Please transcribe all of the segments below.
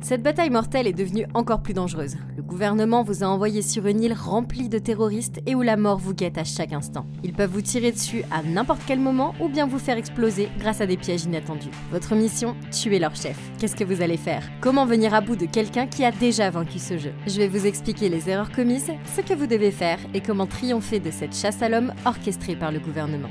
Cette bataille mortelle est devenue encore plus dangereuse. Le gouvernement vous a envoyé sur une île remplie de terroristes et où la mort vous guette à chaque instant. Ils peuvent vous tirer dessus à n'importe quel moment ou bien vous faire exploser grâce à des pièges inattendus. Votre mission, tuer leur chef. Qu'est-ce que vous allez faire? Comment venir à bout de quelqu'un qui a déjà vaincu ce jeu? Je vais vous expliquer les erreurs commises, ce que vous devez faire et comment triompher de cette chasse à l'homme orchestrée par le gouvernement.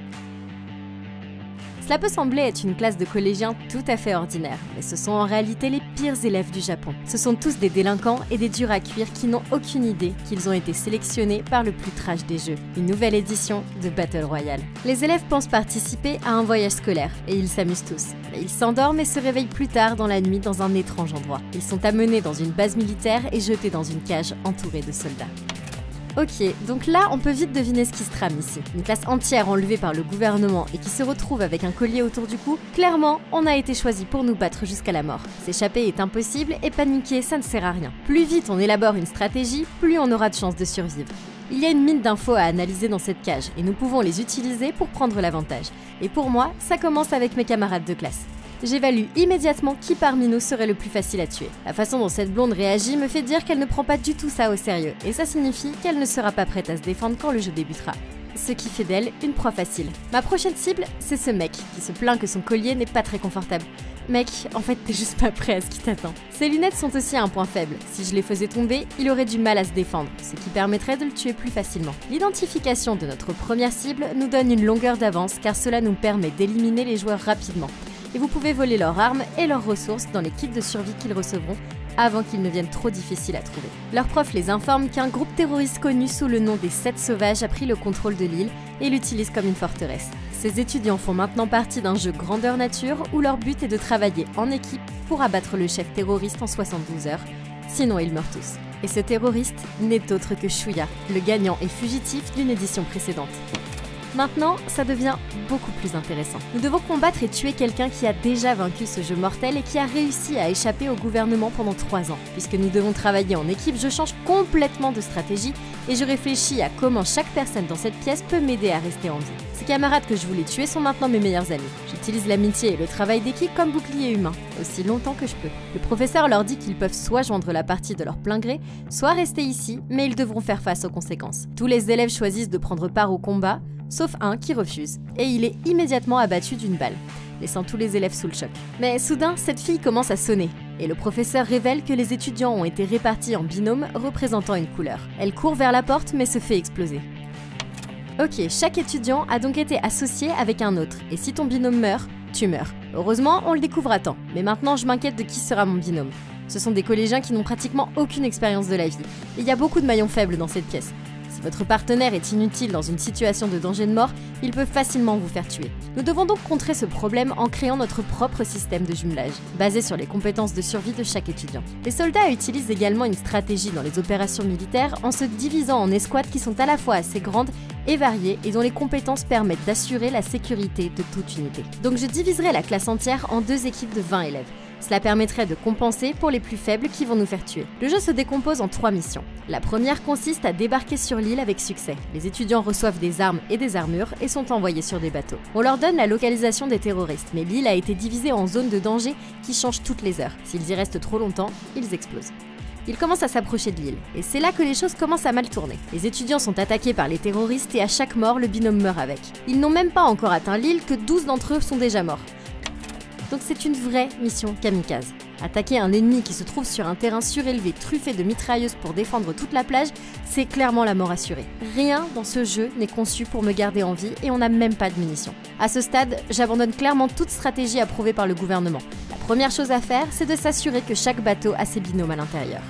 Cela peut sembler être une classe de collégiens tout à fait ordinaire, mais ce sont en réalité les pires élèves du Japon. Ce sont tous des délinquants et des durs à cuire qui n'ont aucune idée qu'ils ont été sélectionnés par le plus trash des jeux, une nouvelle édition de Battle Royale. Les élèves pensent participer à un voyage scolaire, et ils s'amusent tous. Mais ils s'endorment et se réveillent plus tard dans la nuit dans un étrange endroit. Ils sont amenés dans une base militaire et jetés dans une cage entourée de soldats. Ok, donc là on peut vite deviner ce qui se trame ici. Une classe entière enlevée par le gouvernement et qui se retrouve avec un collier autour du cou, clairement on a été choisi pour nous battre jusqu'à la mort. S'échapper est impossible et paniquer ça ne sert à rien. Plus vite on élabore une stratégie, plus on aura de chances de survivre. Il y a une mine d'infos à analyser dans cette cage et nous pouvons les utiliser pour prendre l'avantage. Et pour moi, ça commence avec mes camarades de classe. J'évalue immédiatement qui parmi nous serait le plus facile à tuer. La façon dont cette blonde réagit me fait dire qu'elle ne prend pas du tout ça au sérieux, et ça signifie qu'elle ne sera pas prête à se défendre quand le jeu débutera. Ce qui fait d'elle une proie facile. Ma prochaine cible, c'est ce mec qui se plaint que son collier n'est pas très confortable. Mec, en fait t'es juste pas prêt à ce qui t'attend. Ses lunettes sont aussi un point faible. Si je les faisais tomber, il aurait du mal à se défendre, ce qui permettrait de le tuer plus facilement. L'identification de notre première cible nous donne une longueur d'avance car cela nous permet d'éliminer les joueurs rapidement. Et vous pouvez voler leurs armes et leurs ressources dans les kits de survie qu'ils recevront avant qu'ils ne deviennent trop difficiles à trouver. Leur prof les informe qu'un groupe terroriste connu sous le nom des 7 sauvages a pris le contrôle de l'île et l'utilise comme une forteresse. Ces étudiants font maintenant partie d'un jeu grandeur nature où leur but est de travailler en équipe pour abattre le chef terroriste en 72 heures, sinon ils meurent tous. Et ce terroriste n'est autre que Shuya, le gagnant et fugitif d'une édition précédente. Maintenant, ça devient beaucoup plus intéressant. Nous devons combattre et tuer quelqu'un qui a déjà vaincu ce jeu mortel et qui a réussi à échapper au gouvernement pendant 3 ans. Puisque nous devons travailler en équipe, je change complètement de stratégie et je réfléchis à comment chaque personne dans cette pièce peut m'aider à rester en vie. Ces camarades que je voulais tuer sont maintenant mes meilleurs amis. J'utilise l'amitié et le travail d'équipe comme bouclier humain, aussi longtemps que je peux. Le professeur leur dit qu'ils peuvent soit joindre la partie de leur plein gré, soit rester ici, mais ils devront faire face aux conséquences. Tous les élèves choisissent de prendre part au combat, sauf un qui refuse, et il est immédiatement abattu d'une balle, laissant tous les élèves sous le choc. Mais soudain, cette fille commence à sonner, et le professeur révèle que les étudiants ont été répartis en binômes représentant une couleur. Elle court vers la porte mais se fait exploser. Ok, chaque étudiant a donc été associé avec un autre, et si ton binôme meurt, tu meurs. Heureusement, on le découvre à temps, mais maintenant je m'inquiète de qui sera mon binôme. Ce sont des collégiens qui n'ont pratiquement aucune expérience de la vie. Il y a beaucoup de maillons faibles dans cette pièce. Si votre partenaire est inutile dans une situation de danger de mort, il peut facilement vous faire tuer. Nous devons donc contrer ce problème en créant notre propre système de jumelage, basé sur les compétences de survie de chaque étudiant. Les soldats utilisent également une stratégie dans les opérations militaires en se divisant en escouades qui sont à la fois assez grandes et variées et dont les compétences permettent d'assurer la sécurité de toute unité. Donc je diviserai la classe entière en 2 équipes de 20 élèves. Cela permettrait de compenser pour les plus faibles qui vont nous faire tuer. Le jeu se décompose en 3 missions. La première consiste à débarquer sur l'île avec succès. Les étudiants reçoivent des armes et des armures et sont envoyés sur des bateaux. On leur donne la localisation des terroristes, mais l'île a été divisée en zones de danger qui changent toutes les heures. S'ils y restent trop longtemps, ils explosent. Ils commencent à s'approcher de l'île, et c'est là que les choses commencent à mal tourner. Les étudiants sont attaqués par les terroristes et à chaque mort, le binôme meurt avec. Ils n'ont même pas encore atteint l'île que 12 d'entre eux sont déjà morts. Donc c'est une vraie mission kamikaze. Attaquer un ennemi qui se trouve sur un terrain surélevé truffé de mitrailleuses pour défendre toute la plage, c'est clairement la mort assurée. Rien dans ce jeu n'est conçu pour me garder en vie et on n'a même pas de munitions. À ce stade, j'abandonne clairement toute stratégie approuvée par le gouvernement. La première chose à faire, c'est de s'assurer que chaque bateau a ses binômes à l'intérieur.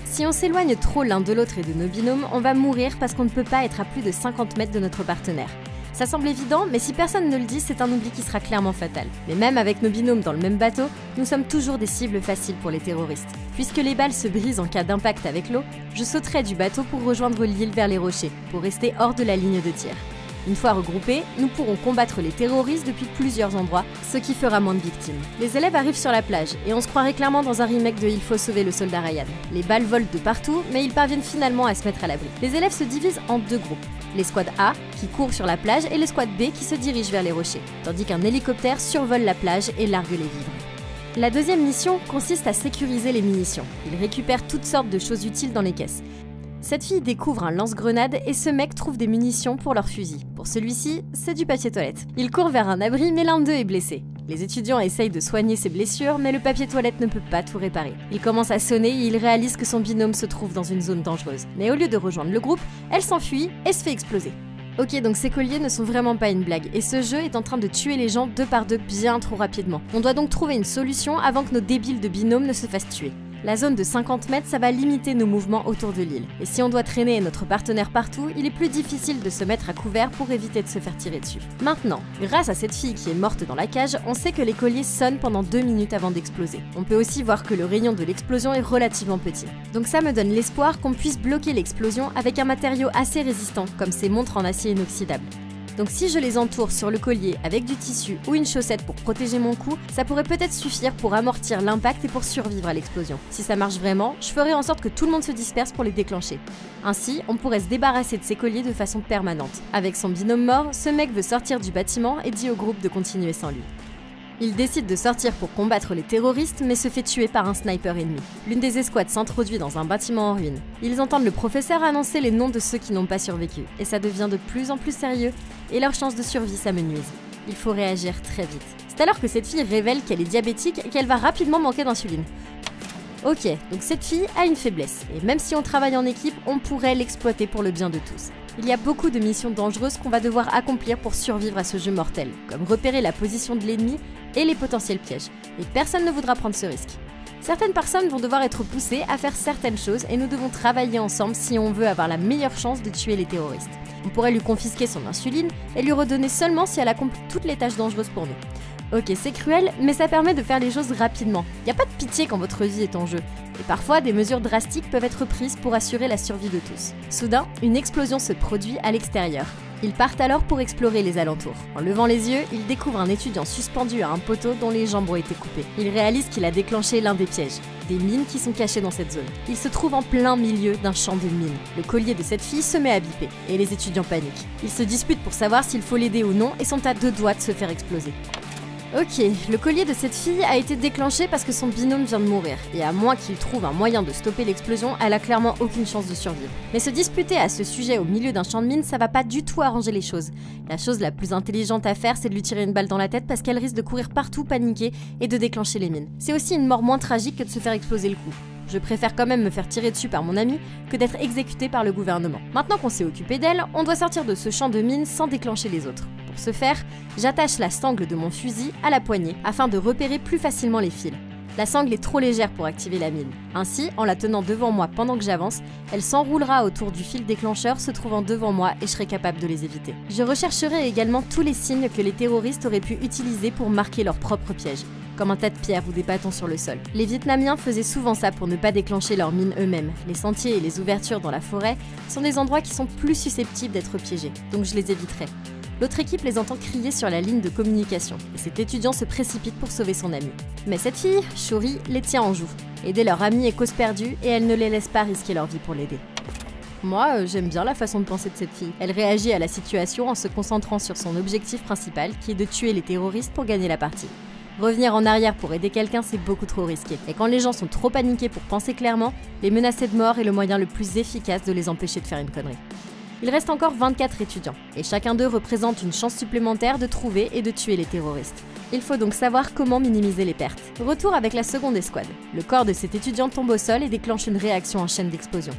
Si on s'éloigne trop l'un de l'autre et de nos binômes, on va mourir parce qu'on ne peut pas être à plus de 50 mètres de notre partenaire. Ça semble évident, mais si personne ne le dit, c'est un oubli qui sera clairement fatal. Mais même avec nos binômes dans le même bateau, nous sommes toujours des cibles faciles pour les terroristes. Puisque les balles se brisent en cas d'impact avec l'eau, je sauterai du bateau pour rejoindre l'île vers les rochers, pour rester hors de la ligne de tir. Une fois regroupés, nous pourrons combattre les terroristes depuis plusieurs endroits, ce qui fera moins de victimes. Les élèves arrivent sur la plage, et on se croirait clairement dans un remake de Il faut sauver le soldat Ryan. Les balles volent de partout, mais ils parviennent finalement à se mettre à l'abri. Les élèves se divisent en 2 groupes. L'escouade A, qui court sur la plage, et l'escouade B, qui se dirige vers les rochers, tandis qu'un hélicoptère survole la plage et largue les vivres. La deuxième mission consiste à sécuriser les munitions. Il récupère toutes sortes de choses utiles dans les caisses. Cette fille découvre un lance-grenade et ce mec trouve des munitions pour leur fusil. Pour celui-ci, c'est du papier toilette. Il court vers un abri mais l'un d'eux est blessé. Les étudiants essayent de soigner ses blessures mais le papier toilette ne peut pas tout réparer. Il commence à sonner et il réalise que son binôme se trouve dans une zone dangereuse. Mais au lieu de rejoindre le groupe, elle s'enfuit et se fait exploser. Ok, donc ces colliers ne sont vraiment pas une blague, et ce jeu est en train de tuer les gens deux par deux bien trop rapidement. On doit donc trouver une solution avant que nos débiles de binôme ne se fassent tuer. La zone de 50 mètres, ça va limiter nos mouvements autour de l'île. Et si on doit traîner notre partenaire partout, il est plus difficile de se mettre à couvert pour éviter de se faire tirer dessus. Maintenant, grâce à cette fille qui est morte dans la cage, on sait que les colliers sonnent pendant 2 minutes avant d'exploser. On peut aussi voir que le rayon de l'explosion est relativement petit. Donc ça me donne l'espoir qu'on puisse bloquer l'explosion avec un matériau assez résistant, comme ces montres en acier inoxydable. Donc si je les entoure sur le collier avec du tissu ou une chaussette pour protéger mon cou, ça pourrait peut-être suffire pour amortir l'impact et pour survivre à l'explosion. Si ça marche vraiment, je ferai en sorte que tout le monde se disperse pour les déclencher. Ainsi, on pourrait se débarrasser de ces colliers de façon permanente. Avec son binôme mort, ce mec veut sortir du bâtiment et dit au groupe de continuer sans lui. Il décide de sortir pour combattre les terroristes, mais se fait tuer par un sniper ennemi. L'une des escouades s'introduit dans un bâtiment en ruine. Ils entendent le professeur annoncer les noms de ceux qui n'ont pas survécu, et ça devient de plus en plus sérieux, et leurs chances de survie s'amenuisent. Il faut réagir très vite. C'est alors que cette fille révèle qu'elle est diabétique et qu'elle va rapidement manquer d'insuline. Ok, donc cette fille a une faiblesse, et même si on travaille en équipe, on pourrait l'exploiter pour le bien de tous. Il y a beaucoup de missions dangereuses qu'on va devoir accomplir pour survivre à ce jeu mortel, comme repérer la position de l'ennemi et les potentiels pièges, et personne ne voudra prendre ce risque. Certaines personnes vont devoir être poussées à faire certaines choses et nous devons travailler ensemble si on veut avoir la meilleure chance de tuer les terroristes. On pourrait lui confisquer son insuline et lui redonner seulement si elle accomplit toutes les tâches dangereuses pour nous. Ok, c'est cruel, mais ça permet de faire les choses rapidement. Il n'y a pas de pitié quand votre vie est en jeu. Et parfois, des mesures drastiques peuvent être prises pour assurer la survie de tous. Soudain, une explosion se produit à l'extérieur. Ils partent alors pour explorer les alentours. En levant les yeux, ils découvrent un étudiant suspendu à un poteau dont les jambes ont été coupées. Ils réalisent qu'il a déclenché l'un des pièges, des mines qui sont cachées dans cette zone. Il se trouve en plein milieu d'un champ de mines. Le collier de cette fille se met à biper, et les étudiants paniquent. Ils se disputent pour savoir s'il faut l'aider ou non et sont à 2 doigts de se faire exploser. Ok, le collier de cette fille a été déclenché parce que son binôme vient de mourir, et à moins qu'il trouve un moyen de stopper l'explosion, elle a clairement aucune chance de survivre. Mais se disputer à ce sujet au milieu d'un champ de mine, ça va pas du tout arranger les choses. La chose la plus intelligente à faire, c'est de lui tirer une balle dans la tête parce qu'elle risque de courir partout paniquer et de déclencher les mines. C'est aussi une mort moins tragique que de se faire exploser le cou. Je préfère quand même me faire tirer dessus par mon ami que d'être exécuté par le gouvernement. Maintenant qu'on s'est occupé d'elle, on doit sortir de ce champ de mine sans déclencher les autres. Pour ce faire, j'attache la sangle de mon fusil à la poignée afin de repérer plus facilement les fils. La sangle est trop légère pour activer la mine. Ainsi, en la tenant devant moi pendant que j'avance, elle s'enroulera autour du fil déclencheur se trouvant devant moi et je serai capable de les éviter. Je rechercherai également tous les signes que les terroristes auraient pu utiliser pour marquer leur propre piège, comme un tas de pierres ou des bâtons sur le sol. Les Vietnamiens faisaient souvent ça pour ne pas déclencher leurs mines eux-mêmes. Les sentiers et les ouvertures dans la forêt sont des endroits qui sont plus susceptibles d'être piégés, donc je les éviterai. L'autre équipe les entend crier sur la ligne de communication, et cet étudiant se précipite pour sauver son ami. Mais cette fille, Shuri, les tient en joue. Aider leur ami est cause perdue, et elle ne les laisse pas risquer leur vie pour l'aider. Moi, j'aime bien la façon de penser de cette fille. Elle réagit à la situation en se concentrant sur son objectif principal, qui est de tuer les terroristes pour gagner la partie. Revenir en arrière pour aider quelqu'un, c'est beaucoup trop risqué. Et quand les gens sont trop paniqués pour penser clairement, les menacer de mort est le moyen le plus efficace de les empêcher de faire une connerie. Il reste encore 24 étudiants, et chacun d'eux représente une chance supplémentaire de trouver et de tuer les terroristes. Il faut donc savoir comment minimiser les pertes. Retour avec la seconde escouade. Le corps de cet étudiant tombe au sol et déclenche une réaction en chaîne d'explosion.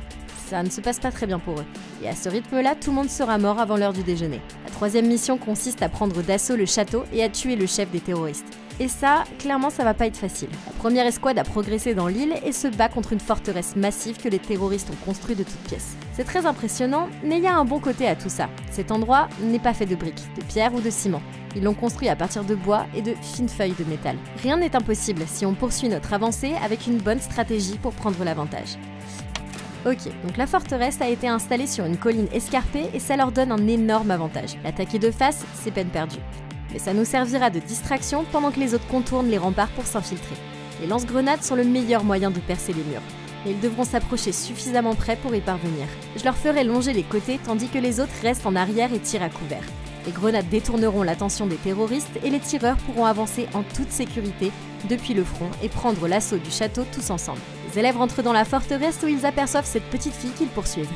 Ça ne se passe pas très bien pour eux. Et à ce rythme-là, tout le monde sera mort avant l'heure du déjeuner. La troisième mission consiste à prendre d'assaut le château et à tuer le chef des terroristes. Et ça, clairement, ça va pas être facile. La première escouade a progressé dans l'île et se bat contre une forteresse massive que les terroristes ont construite de toutes pièces. C'est très impressionnant, mais il y a un bon côté à tout ça. Cet endroit n'est pas fait de briques, de pierre ou de ciment. Ils l'ont construit à partir de bois et de fines feuilles de métal. Rien n'est impossible si on poursuit notre avancée avec une bonne stratégie pour prendre l'avantage. Ok, donc la forteresse a été installée sur une colline escarpée et ça leur donne un énorme avantage. L'attaquer de face, c'est peine perdue. Mais ça nous servira de distraction pendant que les autres contournent les remparts pour s'infiltrer. Les lance-grenades sont le meilleur moyen de percer les murs, et ils devront s'approcher suffisamment près pour y parvenir. Je leur ferai longer les côtés tandis que les autres restent en arrière et tirent à couvert. Les grenades détourneront l'attention des terroristes et les tireurs pourront avancer en toute sécurité depuis le front et prendre l'assaut du château tous ensemble. Les élèves rentrent dans la forteresse où ils aperçoivent cette petite fille qu'ils poursuivent.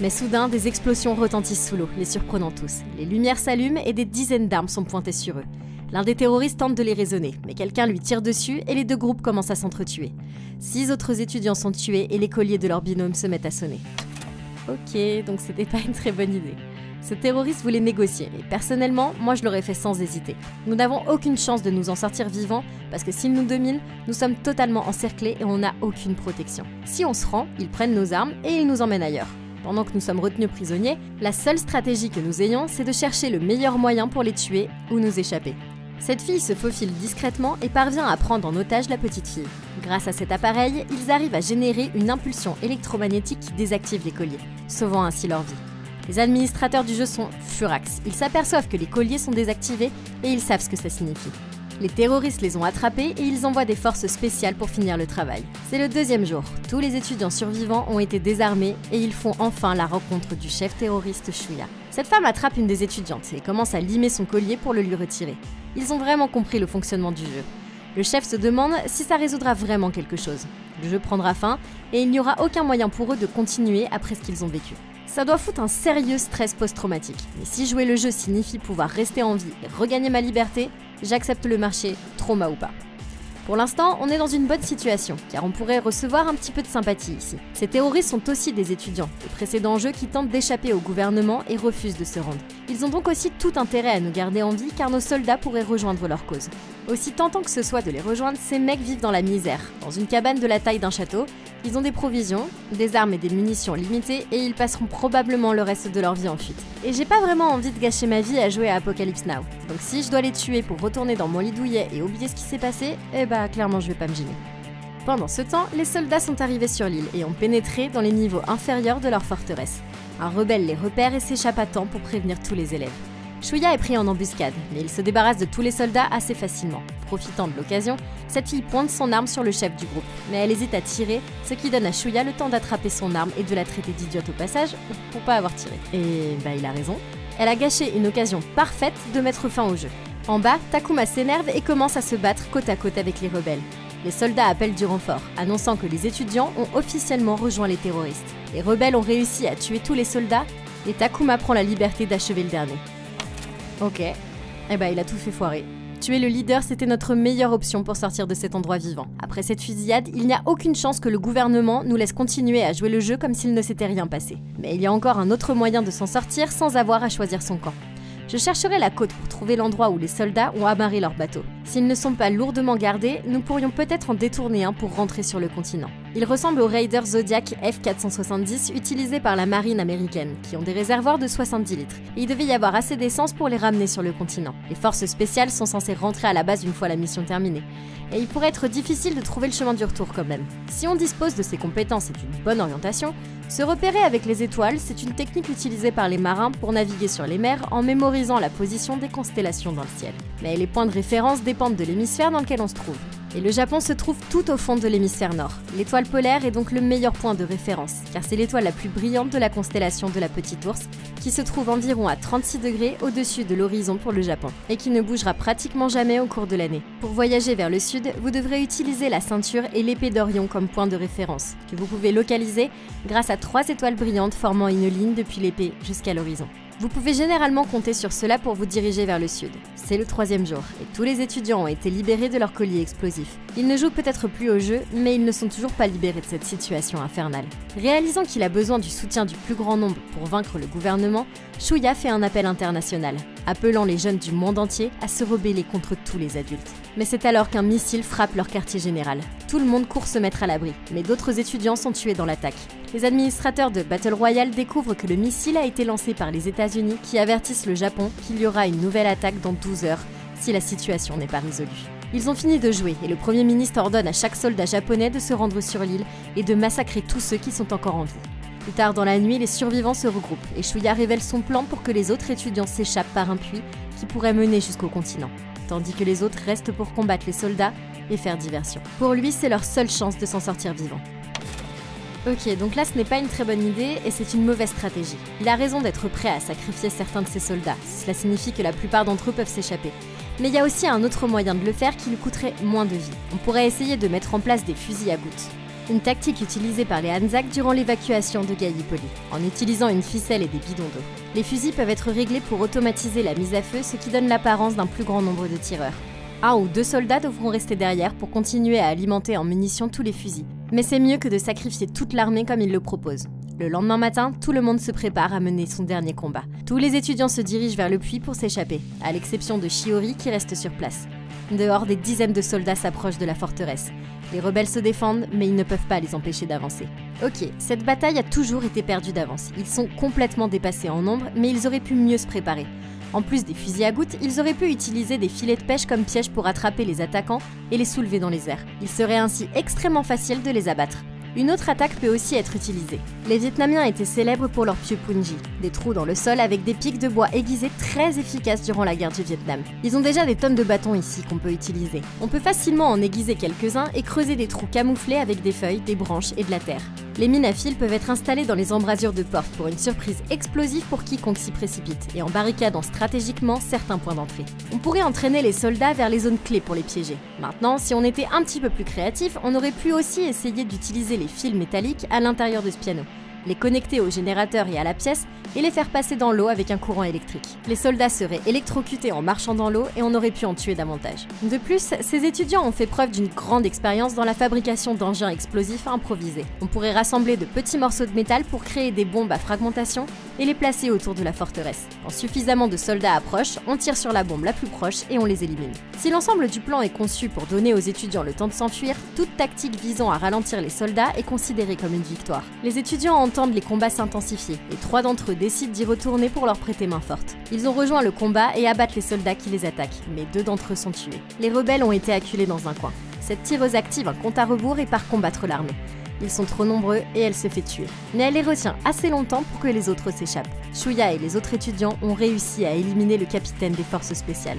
Mais soudain, des explosions retentissent sous l'eau, les surprenant tous. Les lumières s'allument et des dizaines d'armes sont pointées sur eux. L'un des terroristes tente de les raisonner, mais quelqu'un lui tire dessus et les deux groupes commencent à s'entretuer. 6 autres étudiants sont tués et les colliers de leur binôme se mettent à sonner. Ok, donc c'était pas une très bonne idée. Ce terroriste voulait négocier, et personnellement, moi je l'aurais fait sans hésiter. Nous n'avons aucune chance de nous en sortir vivants, parce que s'ils nous dominent, nous sommes totalement encerclés et on n'a aucune protection. Si on se rend, ils prennent nos armes et ils nous emmènent ailleurs. Pendant que nous sommes retenus prisonniers, la seule stratégie que nous ayons, c'est de chercher le meilleur moyen pour les tuer ou nous échapper. Cette fille se faufile discrètement et parvient à prendre en otage la petite fille. Grâce à cet appareil, ils arrivent à générer une impulsion électromagnétique qui désactive les colliers, sauvant ainsi leur vie. Les administrateurs du jeu sont furax. Ils s'aperçoivent que les colliers sont désactivés et ils savent ce que ça signifie. Les terroristes les ont attrapés et ils envoient des forces spéciales pour finir le travail. C'est le deuxième jour. Tous les étudiants survivants ont été désarmés et ils font enfin la rencontre du chef terroriste Shuya. Cette femme attrape une des étudiantes et commence à limer son collier pour le lui retirer. Ils ont vraiment compris le fonctionnement du jeu. Le chef se demande si ça résoudra vraiment quelque chose. Le jeu prendra fin et il n'y aura aucun moyen pour eux de continuer après ce qu'ils ont vécu. Ça doit foutre un sérieux stress post-traumatique. Mais si jouer le jeu signifie pouvoir rester en vie et regagner ma liberté, j'accepte le marché, trauma ou pas. Pour l'instant, on est dans une bonne situation, car on pourrait recevoir un petit peu de sympathie ici. Ces terroristes sont aussi des étudiants, des précédents jeux qui tentent d'échapper au gouvernement et refusent de se rendre. Ils ont donc aussi tout intérêt à nous garder en vie, car nos soldats pourraient rejoindre leur cause. Aussi tentant que ce soit de les rejoindre, ces mecs vivent dans la misère, dans une cabane de la taille d'un château. Ils ont des provisions, des armes et des munitions limitées, et ils passeront probablement le reste de leur vie en fuite. Et j'ai pas vraiment envie de gâcher ma vie à jouer à Apocalypse Now. Donc si je dois les tuer pour retourner dans mon lit douillet et oublier ce qui s'est passé, eh bah clairement je vais pas me gêner. Pendant ce temps, les soldats sont arrivés sur l'île et ont pénétré dans les niveaux inférieurs de leur forteresse. Un rebelle les repère et s'échappe à temps pour prévenir tous les élèves. Shuya est pris en embuscade, mais il se débarrasse de tous les soldats assez facilement. Profitant de l'occasion, cette fille pointe son arme sur le chef du groupe, mais elle hésite à tirer, ce qui donne à Shuya le temps d'attraper son arme et de la traiter d'idiote au passage, pour pas avoir tiré. Et bah il a raison. Elle a gâché une occasion parfaite de mettre fin au jeu. En bas, Takuma s'énerve et commence à se battre côte à côte avec les rebelles. Les soldats appellent du renfort, annonçant que les étudiants ont officiellement rejoint les terroristes. Les rebelles ont réussi à tuer tous les soldats et Takuma prend la liberté d'achever le dernier. Ok, eh ben il a tout fait foirer. Tuer le leader, c'était notre meilleure option pour sortir de cet endroit vivant. Après cette fusillade, il n'y a aucune chance que le gouvernement nous laisse continuer à jouer le jeu comme s'il ne s'était rien passé. Mais il y a encore un autre moyen de s'en sortir sans avoir à choisir son camp. Je chercherai la côte pour trouver l'endroit où les soldats ont amarré leur bateau. S'ils ne sont pas lourdement gardés, nous pourrions peut-être en détourner un pour rentrer sur le continent. Il ressemble au Raider Zodiac F470 utilisé par la marine américaine, qui ont des réservoirs de 70 litres. Et il devait y avoir assez d'essence pour les ramener sur le continent. Les forces spéciales sont censées rentrer à la base une fois la mission terminée. Et il pourrait être difficile de trouver le chemin du retour quand même. Si on dispose de ces compétences et d'une bonne orientation, se repérer avec les étoiles, c'est une technique utilisée par les marins pour naviguer sur les mers en mémorisant la position des constellations dans le ciel. Mais les points de référence dépendent de l'hémisphère dans lequel on se trouve. Et le Japon se trouve tout au fond de l'hémisphère nord. L'étoile polaire est donc le meilleur point de référence, car c'est l'étoile la plus brillante de la constellation de la Petite Ourse, qui se trouve environ à 36 degrés au-dessus de l'horizon pour le Japon, et qui ne bougera pratiquement jamais au cours de l'année. Pour voyager vers le sud, vous devrez utiliser la ceinture et l'épée d'Orion comme point de référence, que vous pouvez localiser grâce à 3 étoiles brillantes formant une ligne depuis l'épée jusqu'à l'horizon. Vous pouvez généralement compter sur cela pour vous diriger vers le sud. C'est le 3e jour, et tous les étudiants ont été libérés de leur collier explosif. Ils ne jouent peut-être plus au jeu, mais ils ne sont toujours pas libérés de cette situation infernale. Réalisant qu'il a besoin du soutien du plus grand nombre pour vaincre le gouvernement, Shuya fait un appel international, appelant les jeunes du monde entier à se rebeller contre tous les adultes. Mais c'est alors qu'un missile frappe leur quartier général. Tout le monde court se mettre à l'abri, mais d'autres étudiants sont tués dans l'attaque. Les administrateurs de Battle Royale découvrent que le missile a été lancé par les États-Unis qui avertissent le Japon qu'il y aura une nouvelle attaque dans 12 heures si la situation n'est pas résolue. Ils ont fini de jouer et le Premier ministre ordonne à chaque soldat japonais de se rendre sur l'île et de massacrer tous ceux qui sont encore en vie. Plus tard dans la nuit, les survivants se regroupent et Shuya révèle son plan pour que les autres étudiants s'échappent par un puits qui pourrait mener jusqu'au continent, tandis que les autres restent pour combattre les soldats et faire diversion. Pour lui, c'est leur seule chance de s'en sortir vivant. Ok, donc là ce n'est pas une très bonne idée et c'est une mauvaise stratégie. Il a raison d'être prêt à sacrifier certains de ses soldats, cela signifie que la plupart d'entre eux peuvent s'échapper. Mais il y a aussi un autre moyen de le faire qui lui coûterait moins de vie. On pourrait essayer de mettre en place des fusils à gouttes. Une tactique utilisée par les Anzac durant l'évacuation de Gallipoli, en utilisant une ficelle et des bidons d'eau. Les fusils peuvent être réglés pour automatiser la mise à feu, ce qui donne l'apparence d'un plus grand nombre de tireurs. 1 ou 2 soldats devront rester derrière pour continuer à alimenter en munitions tous les fusils. Mais c'est mieux que de sacrifier toute l'armée comme il le propose. Le lendemain matin, tout le monde se prépare à mener son dernier combat. Tous les étudiants se dirigent vers le puits pour s'échapper, à l'exception de Shiori qui reste sur place. Dehors, des dizaines de soldats s'approchent de la forteresse. Les rebelles se défendent, mais ils ne peuvent pas les empêcher d'avancer. Ok, cette bataille a toujours été perdue d'avance. Ils sont complètement dépassés en nombre, mais ils auraient pu mieux se préparer. En plus des fusils à gouttes, ils auraient pu utiliser des filets de pêche comme piège pour attraper les attaquants et les soulever dans les airs. Il serait ainsi extrêmement facile de les abattre. Une autre attaque peut aussi être utilisée. Les Vietnamiens étaient célèbres pour leur pieu punji, des trous dans le sol avec des pics de bois aiguisés très efficaces durant la guerre du Vietnam. Ils ont déjà des tonnes de bâtons ici qu'on peut utiliser. On peut facilement en aiguiser quelques-uns et creuser des trous camouflés avec des feuilles, des branches et de la terre. Les mines à fil peuvent être installées dans les embrasures de portes pour une surprise explosive pour quiconque s'y précipite et en barricadant stratégiquement certains points d'entrée. On pourrait entraîner les soldats vers les zones clés pour les piéger. Maintenant, si on était un petit peu plus créatif, on aurait pu aussi essayer d'utiliser les fils métalliques à l'intérieur de ce piano, les connecter au générateur et à la pièce et les faire passer dans l'eau avec un courant électrique. Les soldats seraient électrocutés en marchant dans l'eau et on aurait pu en tuer davantage. De plus, ces étudiants ont fait preuve d'une grande expérience dans la fabrication d'engins explosifs improvisés. On pourrait rassembler de petits morceaux de métal pour créer des bombes à fragmentation et les placer autour de la forteresse. Quand suffisamment de soldats approchent, on tire sur la bombe la plus proche et on les élimine. Si l'ensemble du plan est conçu pour donner aux étudiants le temps de s'enfuir, toute tactique visant à ralentir les soldats est considérée comme une victoire. Les étudiants entendent les combats s'intensifier et 3 d'entre eux décident d'y retourner pour leur prêter main forte. Ils ont rejoint le combat et abattent les soldats qui les attaquent, mais 2 d'entre eux sont tués. Les rebelles ont été acculés dans un coin. Cette tireuse active un compte à rebours et part combattre l'armée. Ils sont trop nombreux et elle se fait tuer. Mais elle les retient assez longtemps pour que les autres s'échappent. Shuya et les autres étudiants ont réussi à éliminer le capitaine des forces spéciales.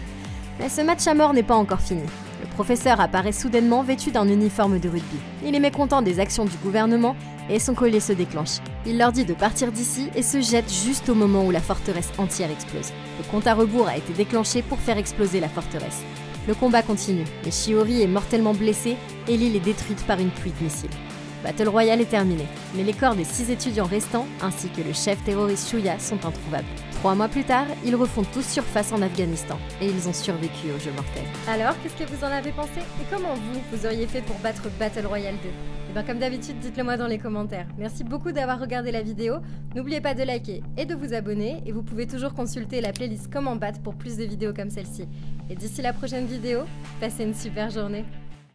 Mais ce match à mort n'est pas encore fini. Le professeur apparaît soudainement vêtu d'un uniforme de rugby. Il est mécontent des actions du gouvernement et son collier se déclenche. Il leur dit de partir d'ici et se jette juste au moment où la forteresse entière explose. Le compte à rebours a été déclenché pour faire exploser la forteresse. Le combat continue, mais Shiori est mortellement blessé et l'île est détruite par une pluie de missiles. Battle Royale est terminé, mais les corps des 6 étudiants restants, ainsi que le chef terroriste Shuya, sont introuvables. 3 mois plus tard, ils refont tous surface en Afghanistan, et ils ont survécu au jeu mortel. Alors, qu'est-ce que vous en avez pensé? Et comment vous auriez fait pour battre Battle Royale 2? Et bien comme d'habitude, dites-le moi dans les commentaires. Merci beaucoup d'avoir regardé la vidéo, n'oubliez pas de liker et de vous abonner, et vous pouvez toujours consulter la playlist Comment battre pour plus de vidéos comme celle-ci. Et d'ici la prochaine vidéo, passez une super journée.